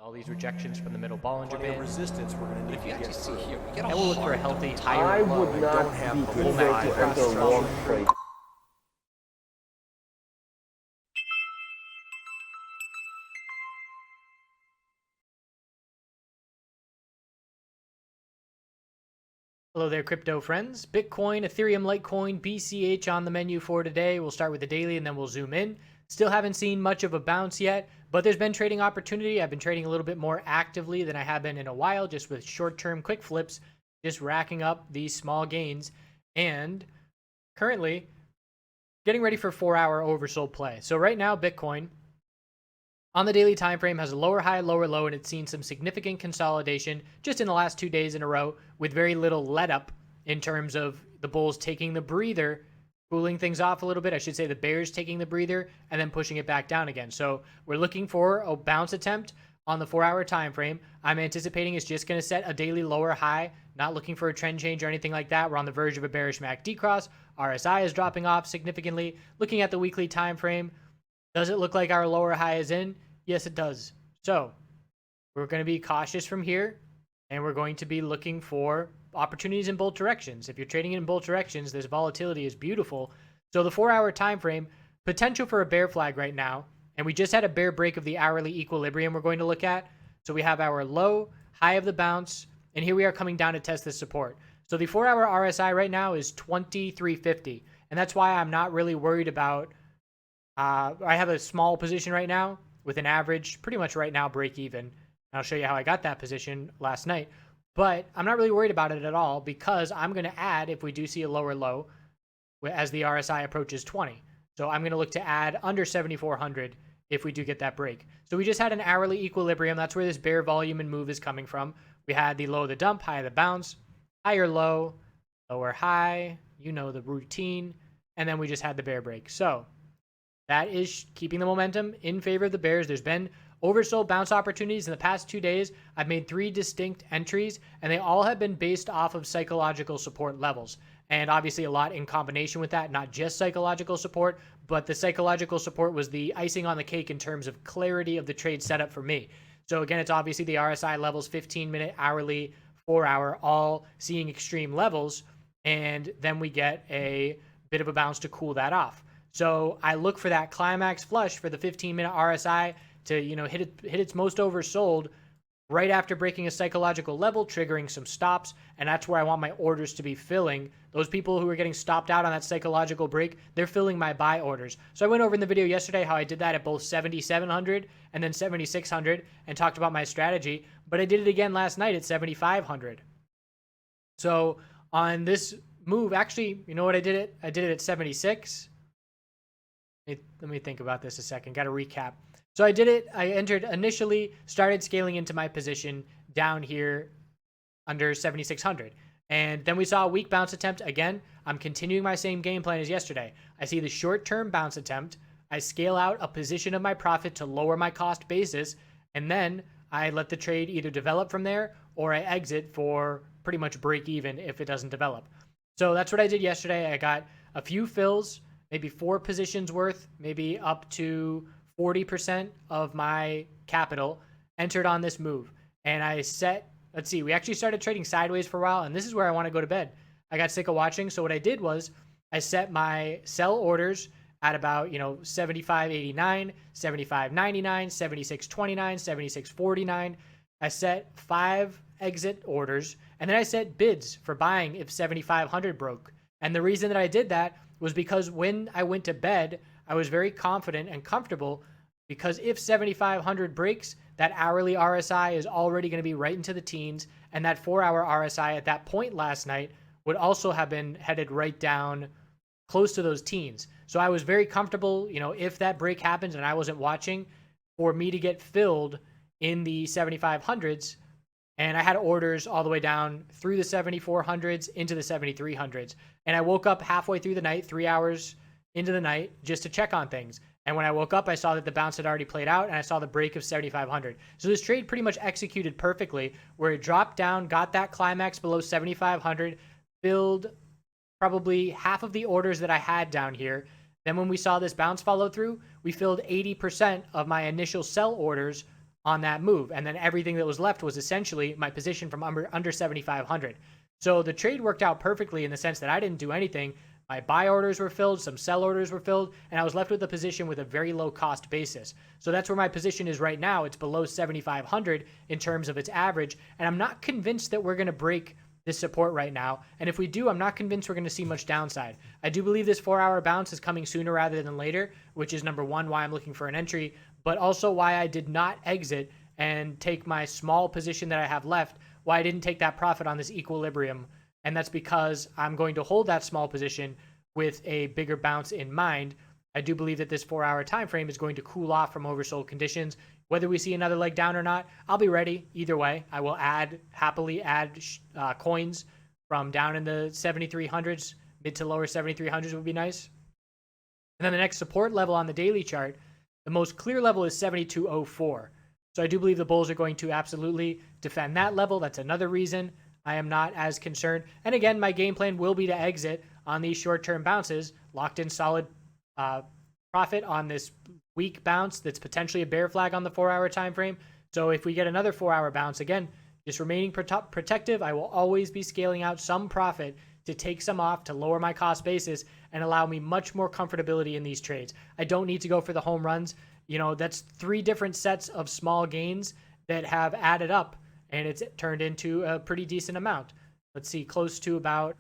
all these rejections from the middle Bollinger Band. Resistance we're going to need. If you actually see here, we get a And we'll look for a healthy higher I low. would not don't have be the convinced full to macro enter a long trade. Hello there, crypto friends. Bitcoin, Ethereum Litecoin, BCH on the menu for today. We'll start with the daily and then we'll zoom in. Still haven't seen much of a bounce yet, but there's been trading opportunity. I've been trading a little bit more actively than I have been in a while, just with short-term quick flips, just racking up these small gains. And currently, getting ready for 4-hour oversold play. So right now, Bitcoin on the daily time frame has a lower high, lower low, and it's seen some significant consolidation just in the last 2 days in a row with very little let up in terms of the bulls taking the breather, cooling things off a little bit. I should say the bears taking the breather and then pushing it back down again. So we're looking for a bounce attempt on the 4-hour time frame. I'm anticipating it's just going to set a daily lower high, not looking for a trend change or anything like that. We're on the verge of a bearish MACD cross. RSI is dropping off significantly. Looking at the weekly time frame, does it look like our lower high is in? Yes, it does. So we're going to be cautious from here, and we're going to be looking for opportunities in both directions. If you're trading in both directions, this volatility is beautiful. So the 4-hour time frame, potential for a bear flag right now, and we just had a bear break of the hourly equilibrium we're going to look at. So we have our low, high of the bounce, and here we are coming down to test this support. So the 4-hour RSI right now is 2350, and that's why I'm not really worried about I have a small position right now with an average pretty much right now break even. I'll show you how I got that position last night. But I'm not really worried about it at all because I'm going to add if we do see a lower low as the RSI approaches 20. So I'm going to look to add under 7,400 if we do get that break. So we just had an hourly equilibrium. That's where this bear volume and move is coming from. We had the low of the dump, high of the bounce, higher low, lower high, you know the routine, and then we just had the bear break. So that is keeping the momentum in favor of the bears. There's been oversold bounce opportunities in the past 2 days. I've made 3 distinct entries, and they all have been based off of psychological support levels. And obviously a lot in combination with that, not just psychological support, but the psychological support was the icing on the cake in terms of clarity of the trade setup for me. So again, it's obviously the RSI levels, 15-minute, hourly, 4-hour, all seeing extreme levels. And then we get a bit of a bounce to cool that off. So I look for that climax flush for the 15-minute RSI to, hit its most oversold right after breaking a psychological level, triggering some stops, and that's where I want my orders to be filling. Those people who are getting stopped out on that psychological break, they're filling my buy orders. So I went over in the video yesterday how I did that at both 7,700 and then 7,600 and talked about my strategy, but I did it again last night at 7,500. So on this move, actually, you know what I did it? I did it at 76. Let me think about this a second. Got to recap. So I did it. I entered initially, started scaling into my position down here under 7,600. And then we saw a weak bounce attempt. Again, I'm continuing my same game plan as yesterday. I see the short-term bounce attempt. I scale out a position of my profit to lower my cost basis. And then I let the trade either develop from there or I exit for pretty much break even if it doesn't develop. So that's what I did yesterday. I got a few fills, maybe 4 positions worth, maybe up to 40% of my capital entered on this move. And I set, let's see, we actually started trading sideways for a while, and this is where I want to go to bed. I got sick of watching, so what I did was I set my sell orders at about, 75.89, 75.99, 76.29, 76.49. I set 5 exit orders, and then I set bids for buying if 7,500 broke. And the reason that I did that was because when I went to bed, I was very confident and comfortable because if 7,500 breaks, that hourly RSI is already going to be right into the teens, and that 4-hour RSI at that point last night would also have been headed right down close to those teens. So I was very comfortable, if that break happens and I wasn't watching, for me to get filled in the 7,500s. And I had orders all the way down through the 7,400s into the 7,300s. And I woke up halfway through the night, 3 hours into the night, just to check on things. And when I woke up, I saw that the bounce had already played out, and I saw the break of 7,500. So this trade pretty much executed perfectly, where it dropped down, got that climax below 7,500, filled probably half of the orders that I had down here. Then when we saw this bounce follow through, we filled 80% of my initial sell orders on that move. And then everything that was left was essentially my position from under 7,500. So the trade worked out perfectly in the sense that I didn't do anything. My buy orders were filled, some sell orders were filled, and I was left with a position with a very low cost basis. So that's where my position is right now. It's below 7,500 in terms of its average, and I'm not convinced that we're going to break this support right now. And if we do, I'm not convinced we're going to see much downside. I do believe this 4-hour bounce is coming sooner rather than later, which is number one, why I'm looking for an entry, but also why I did not exit and take my small position that I have left, why I didn't take that profit on this equilibrium. And that's because I'm going to hold that small position with a bigger bounce in mind. I do believe that this 4-hour time frame is going to cool off from oversold conditions. Whether we see another leg down or not, I'll be ready either way. I will happily add coins from down in the 7,300s, mid to lower 7,300s would be nice. And then the next support level on the daily chart, the most clear level is 7,204. So I do believe the bulls are going to absolutely defend that level. That's another reason I am not as concerned. And again, my game plan will be to exit on these short-term bounces, locked in solid profit on this weak bounce that's potentially a bear flag on the 4-hour time frame. So if we get another 4-hour bounce, again, just remaining protective, I will always be scaling out some profit to take some off to lower my cost basis and allow me much more comfortability in these trades. I don't need to go for the home runs. You know, that's 3 different sets of small gains that have added up, and it's turned into a pretty decent amount. Let's see, close to about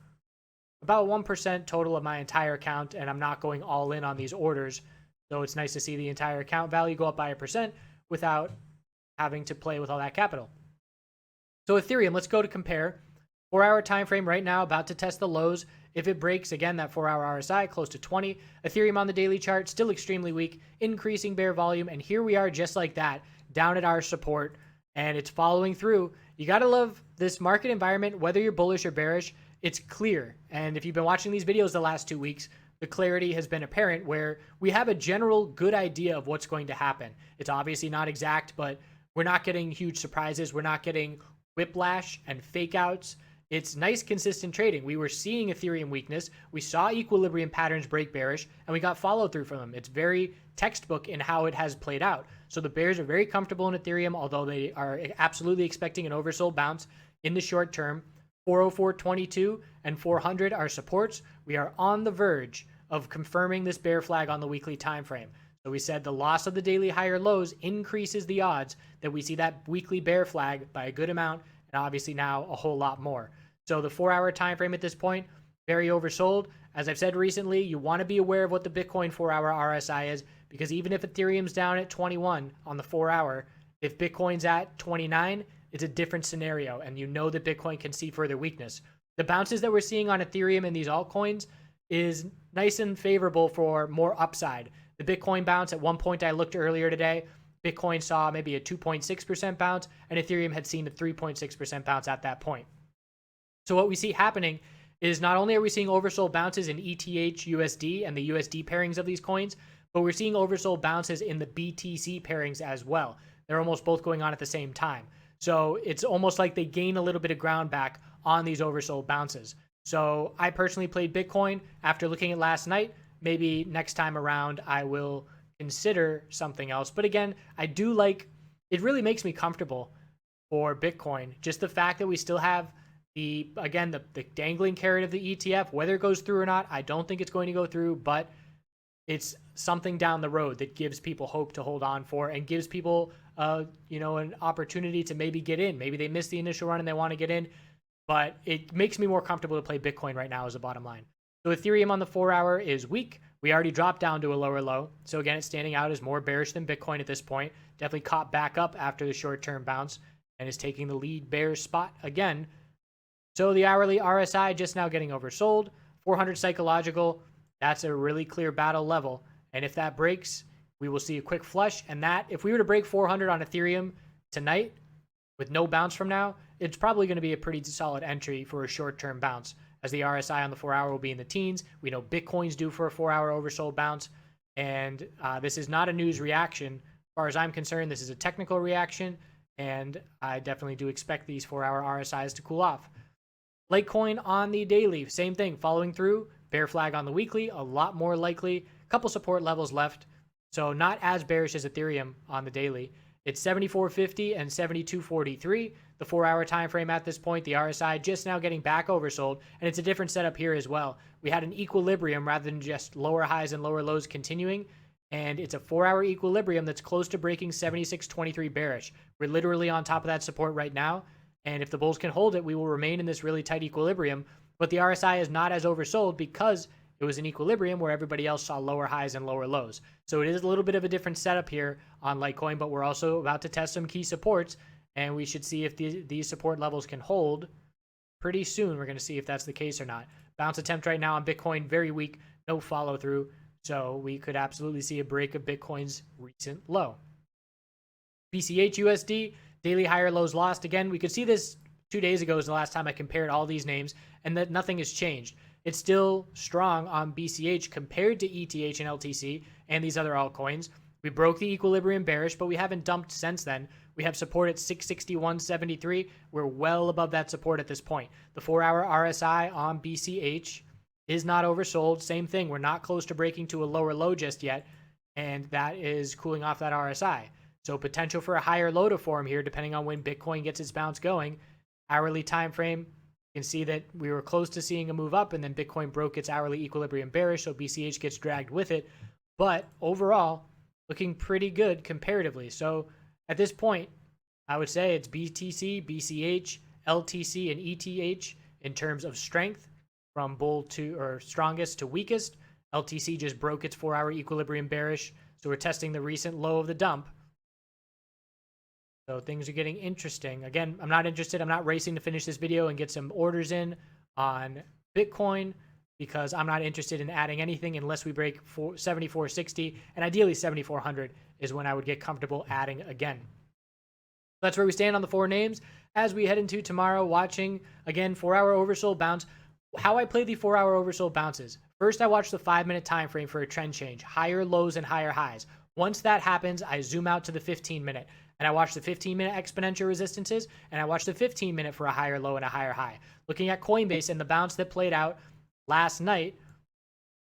1% total of my entire account, and I'm not going all in on these orders. So it's nice to see the entire account value go up by 1% without having to play with all that capital. So Ethereum, let's go to compare. 4-hour time frame right now, about to test the lows. If it breaks, again, that 4-hour RSI, close to 20. Ethereum on the daily chart, still extremely weak, increasing bear volume, and here we are just like that, down at our support, and it's following through. You got to love this market environment, whether you're bullish or bearish. It's clear, and if you've been watching these videos the last 2 weeks, the clarity has been apparent where we have a general good idea of what's going to happen. It's obviously not exact, but we're not getting huge surprises. We're not getting whiplash and fake outs. It's nice, consistent trading. We were seeing Ethereum weakness. We saw equilibrium patterns break bearish, and we got follow through from them. It's very textbook in how it has played out. So the bears are very comfortable in Ethereum, although they are absolutely expecting an oversold bounce in the short term. 404.22 and 400 are supports. We are on the verge of confirming this bear flag on the weekly time frame. So we said the loss of the daily higher lows increases the odds that we see that weekly bear flag by a good amount, and obviously now a whole lot more. So the 4-hour time frame at this point, very oversold. As I've said recently, you want to be aware of what the Bitcoin 4-hour RSI is, because even if Ethereum's down at 21 on the 4-hour, if Bitcoin's at 29, it's a different scenario, and you know that Bitcoin can see further weakness. The bounces that we're seeing on Ethereum and these altcoins is nice and favorable for more upside. The Bitcoin bounce, at one point I looked earlier today, Bitcoin saw maybe a 2.6% bounce, and Ethereum had seen a 3.6% bounce at that point. So what we see happening is not only are we seeing oversold bounces in ETH USD and the USD pairings of these coins, but we're seeing oversold bounces in the BTC pairings as well. They're almost both going on at the same time. So it's almost like they gain a little bit of ground back on these oversold bounces. So I personally played Bitcoin after looking at last night. Maybe next time around I will consider something else. But again, I do like, it really makes me comfortable for Bitcoin. Just the fact that we still have the dangling carrot of the ETF, whether it goes through or not, I don't think it's going to go through, but it's something down the road that gives people hope to hold on for and gives people, an opportunity to maybe get in. Maybe they missed the initial run and they want to get in, but it makes me more comfortable to play Bitcoin right now as a bottom line. So Ethereum on the 4-hour is weak. We already dropped down to a lower low. So again, it's standing out as more bearish than Bitcoin at this point. Definitely caught back up after the short-term bounce and is taking the lead bearish spot again. So the hourly RSI just now getting oversold. 400 psychological, that's a really clear battle level. And if that breaks, we will see a quick flush. And that, if we were to break 400 on Ethereum tonight with no bounce from now, it's probably going to be a pretty solid entry for a short-term bounce, as the RSI on the 4-hour will be in the teens. We know Bitcoin's due for a 4-hour oversold bounce. And this is not a news reaction. As far as I'm concerned, this is a technical reaction. And I definitely do expect these 4-hour RSIs to cool off. Litecoin on the daily, same thing, following through. Bear flag on the weekly, a lot more likely. Couple support levels left. So not as bearish as Ethereum on the daily. It's 74.50 and 72.43. The 4-hour time frame at this point, the RSI just now getting back oversold, and it's a different setup here as well. We had an equilibrium rather than just lower highs and lower lows continuing, and it's a 4-hour equilibrium that's close to breaking 76.23 bearish. We're literally on top of that support right now, and if the bulls can hold it, we will remain in this really tight equilibrium, but the RSI is not as oversold because it was an equilibrium where everybody else saw lower highs and lower lows. So it is a little bit of a different setup here on Litecoin, but we're also about to test some key supports, and we should see if these support levels can hold pretty soon. We're going to see if that's the case or not. Bounce attempt right now on Bitcoin, very weak, no follow through. So we could absolutely see a break of Bitcoin's recent low. BCH USD, daily higher lows lost. Again, we could see this 2 days ago is the last time I compared all these names, and that nothing has changed. It's still strong on BCH compared to ETH and LTC and these other altcoins. We broke the equilibrium bearish, but we haven't dumped since then. We have support at 661.73. We're well above that support at this point. The 4-hour RSI on BCH is not oversold. Same thing. We're not close to breaking to a lower low just yet, and that is cooling off that RSI. So potential for a higher low to form here, depending on when Bitcoin gets its bounce going. Hourly time frame, you can see that we were close to seeing a move up, and then Bitcoin broke its hourly equilibrium bearish, so BCH gets dragged with it. But overall, looking pretty good comparatively. So at this point, I would say it's BTC, BCH, LTC, and ETH in terms of strength from bull to or strongest to weakest. LTC just broke its 4-hour equilibrium bearish, so we're testing the recent low of the dump. So things are getting interesting. Again, I'm not interested. I'm not racing to finish this video and get some orders in on Bitcoin because I'm not interested in adding anything unless we break 74.60, and ideally 7,400 is when I would get comfortable adding again. That's where we stand on the 4 names as we head into tomorrow, watching, again, 4-hour oversold bounce. How I play the 4-hour oversold bounces. First, I watch the 5-minute time frame for a trend change, higher lows and higher highs. Once that happens, I zoom out to the 15-minute, and I watch the 15-minute exponential resistances, and I watch the 15-minute for a higher low and a higher high. Looking at Coinbase and the bounce that played out last night,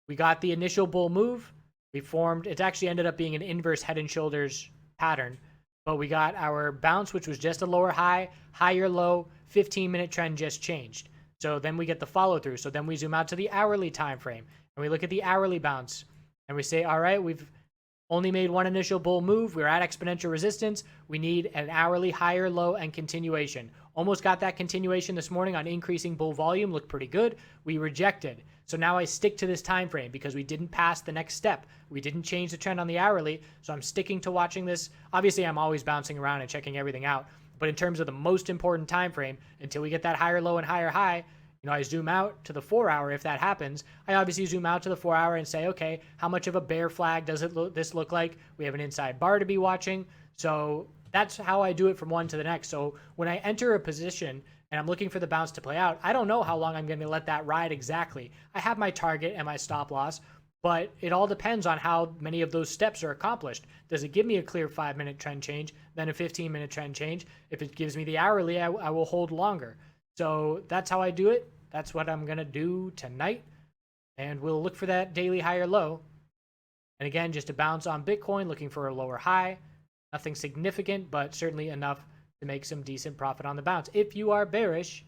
we got the initial bull move. We formed, it actually ended up being an inverse head and shoulders pattern, but we got our bounce, which was just a lower high, higher low, 15-minute trend just changed. So then we get the follow through. So then we zoom out to the hourly time frame and we look at the hourly bounce and we say, all right, we've only made one initial bull move. We're at exponential resistance. We need an hourly higher low and continuation. Almost got that continuation this morning on increasing bull volume. Looked pretty good. We rejected. So now I stick to this time frame because we didn't pass the next step. We didn't change the trend on the hourly. So I'm sticking to watching this. Obviously, I'm always bouncing around and checking everything out. But in terms of the most important time frame, until we get that higher low and higher high, I zoom out to the 4-hour. If that happens, I obviously zoom out to the 4-hour and say, okay, how much of a bear flag does this look like? We have an inside bar to be watching. So that's how I do it from one to the next. So when I enter a position and I'm looking for the bounce to play out, I don't know how long I'm going to let that ride exactly. I have my target and my stop loss, but it all depends on how many of those steps are accomplished. Does it give me a clear 5-minute trend change, then a 15-minute trend change? If it gives me the hourly, I will hold longer. So that's how I do it. That's what I'm going to do tonight. And we'll look for that daily higher low. And again, just a bounce on Bitcoin, looking for a lower high. Nothing significant, but certainly enough to make some decent profit on the bounce. If you are bearish,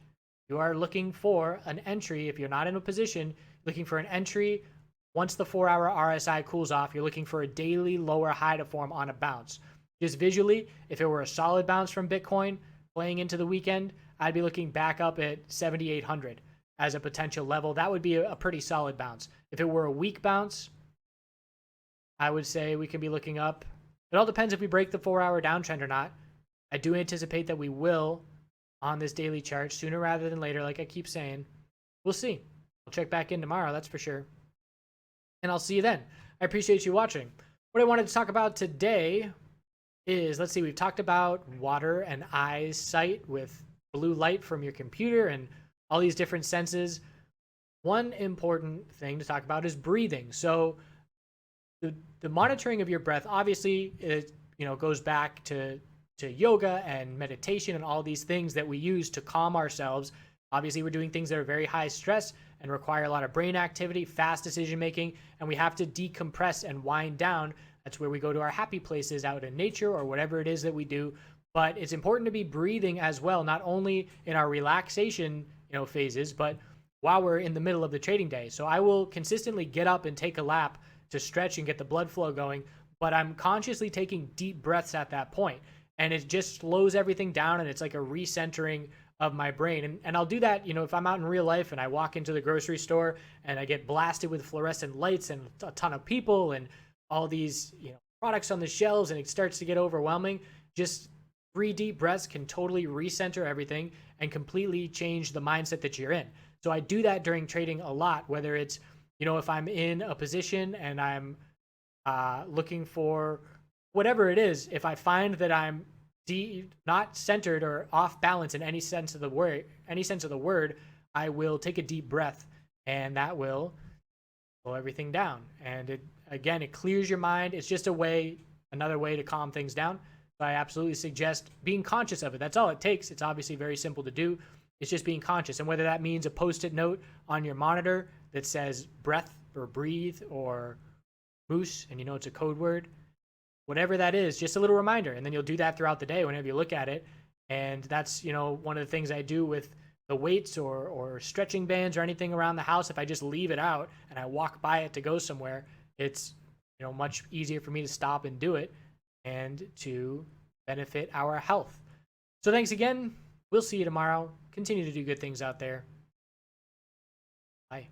you are looking for an entry. If you're not in a position, looking for an entry. Once the 4-hour RSI cools off, you're looking for a daily lower high to form on a bounce. Just visually, if it were a solid bounce from Bitcoin playing into the weekend, I'd be looking back up at 7,800 as a potential level. That would be a pretty solid bounce. If it were a weak bounce, I would say we can be looking up. It all depends if we break the 4-hour downtrend or not. I do anticipate that we will on this daily chart sooner rather than later, like I keep saying. We'll see. I'll check back in tomorrow, that's for sure. And I'll see you then. I appreciate you watching. What I wanted to talk about today is, let's see, we've talked about water and eyesight with blue light from your computer and all these different senses. One important thing to talk about is breathing. So the monitoring of your breath, obviously, it goes back to yoga and meditation and all these things that we use to calm ourselves. Obviously, we're doing things that are very high stress and require a lot of brain activity, fast decision making, and we have to decompress and wind down That's where we go to our happy places out in nature or whatever it is that we do. But it's important to be breathing as well, not only in our relaxation, phases, but while we're in the middle of the trading day. So I will consistently get up and take a lap to stretch and get the blood flow going, but I'm consciously taking deep breaths at that point. And it just slows everything down, and it's like a recentering of my brain. And I'll do that, if I'm out in real life and I walk into the grocery store and I get blasted with fluorescent lights and a ton of people and all these, products on the shelves, and it starts to get overwhelming. Just 3 deep breaths can totally recenter everything and completely change the mindset that you're in. So I do that during trading a lot, whether it's, if I'm in a position and I'm looking for whatever it is. If I find that I'm not centered or off balance in any sense of the word, I will take a deep breath, and that will slow everything down. And it clears your mind. It's just another way to calm things down. So I absolutely suggest being conscious of it. That's all it takes. It's obviously very simple to do. It's just being conscious. And whether that means a post-it note on your monitor that says breath or breathe or moose, and it's a code word, whatever that is, just a little reminder. And then you'll do that throughout the day whenever you look at it. And that's, one of the things I do with the weights or stretching bands or anything around the house. If I just leave it out and I walk by it to go somewhere, it's, much easier for me to stop and do it and to benefit our health. So thanks again. We'll see you tomorrow. Continue to do good things out there. Bye.